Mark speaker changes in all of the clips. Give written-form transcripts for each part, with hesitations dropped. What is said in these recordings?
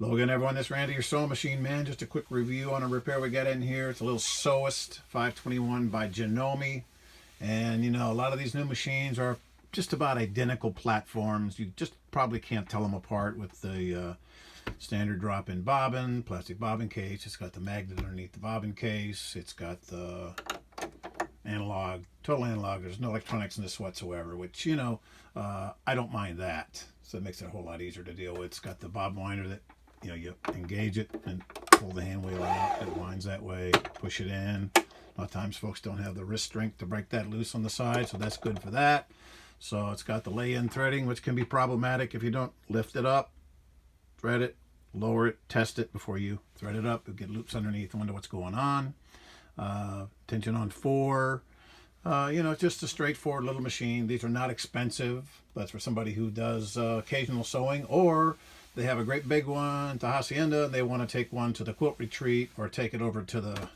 Speaker 1: Logan, everyone, this is Randy, your sewing machine man. Just a quick review on a repair we got in here. It's a little Sewist 521 by Janome. And, you know, a lot of these new machines are just about identical platforms. You just probably can't tell them apart with the standard drop-in bobbin, plastic bobbin case. It's got the magnet underneath the bobbin case. It's got the analog, total analog. There's no electronics in this whatsoever, which, you know, I don't mind that. So it makes it a whole lot easier to deal with. It's got the bob winder that, you know, you engage it and pull the hand wheel out. It winds that way, push it in. A lot of times folks don't have the wrist strength to break that loose on the side, so that's good for that. So it's got the lay-in threading, which can be problematic if you don't lift it up, thread it, lower it, test it before you thread it up. You'll get loops underneath and wonder what's going on. Tension on 4. You know, just a straightforward little machine. These are not expensive. That's for somebody who does occasional sewing, or they have a great big one to Hacienda and they want to take one to the quilt retreat or take it over to the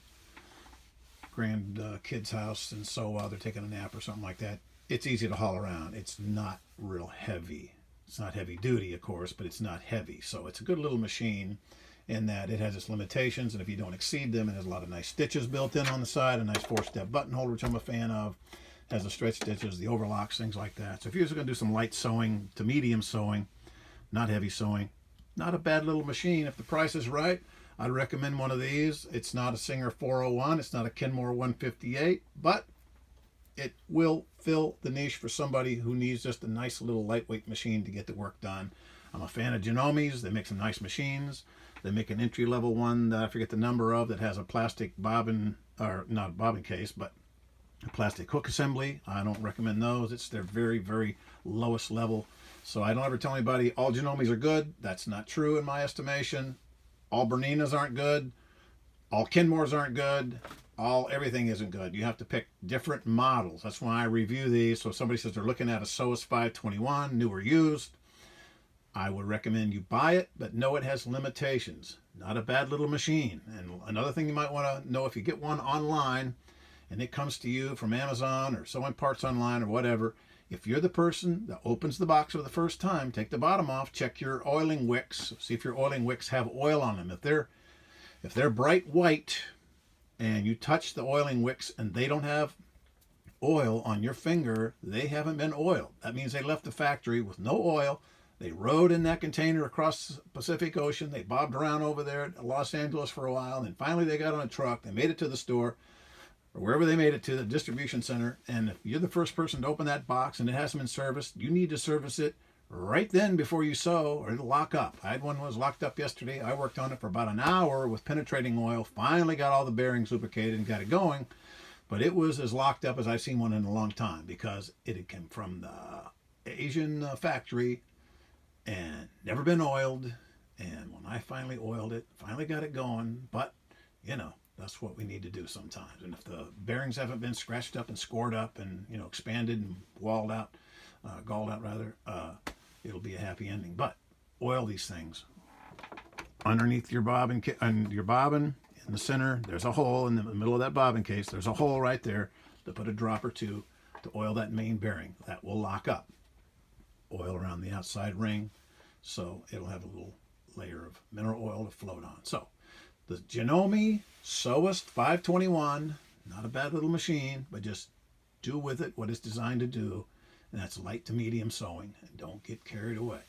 Speaker 1: grand kid's house and sew while they're taking a nap or something like that. It's easy to haul around. It's not real heavy. It's not heavy duty, of course, but it's not heavy. So it's a good little machine in that it has its limitations, and if you don't exceed them, it has a lot of nice stitches built in on the side, a nice 4-step button holder, which I'm a fan of. It has the stretch stitches, the overlocks, things like that. So if you're just going to do some light sewing to medium sewing, not heavy sewing, not a bad little machine. If the price is right, I'd recommend one of these. It's not a Singer 401, it's not a Kenmore 158, but it will fill the niche for somebody who needs just a nice little lightweight machine to get the work done. I'm a fan of Janome's. They make some nice machines. They make an entry-level one that I forget the number of that has a plastic bobbin, or not a bobbin case, but a plastic hook assembly. I don't recommend those. It's their very, very lowest level. So I don't ever tell anybody all Janome's are good. That's not true in my estimation. All Berninas aren't good. All Kenmores aren't good. Everything isn't good. You have to pick different models. That's why I review these. So if somebody says they're looking at a Sewist 521, new or used, I would recommend you buy it, but know it has limitations. Not a bad little machine. And another thing you might want to know, if you get one online and it comes to you from Amazon or Sewing Parts Online or whatever, if you're the person that opens the box for the first time, take the bottom off, check your oiling wicks, see if your oiling wicks have oil on them. If they're bright white and you touch the oiling wicks and they don't have oil on your finger, they haven't been oiled. That means they left the factory with no oil. They rode in that container across the Pacific Ocean. They bobbed around over there at Los Angeles for a while, and then finally they got on a truck. They made it to the store, or wherever they made it to, the distribution center. And if you're the first person to open that box and it hasn't been serviced, you need to service it right then before you sew, or it'll lock up. I had one that was locked up yesterday. I worked on it for about an hour with penetrating oil. Finally got all the bearings lubricated and got it going. But it was as locked up as I've seen one in a long time, because it had come from the Asian factory and never been oiled. And when I finally oiled it, finally got it going. But, you know, that's what we need to do sometimes. And if the bearings haven't been scratched up and scored up and, you know, expanded and galled out rather, it'll be a happy ending. But oil these things. Underneath your bobbin, in the center, there's a hole in the middle of that bobbin case. There's a hole right there to put a drop or two to oil that main bearing. That will lock up. Oil around the outside ring, so it'll have a little layer of mineral oil to float on. So the Janome Sewist 521, not a bad little machine, but just do with it what it's designed to do, and that's light to medium sewing, and don't get carried away.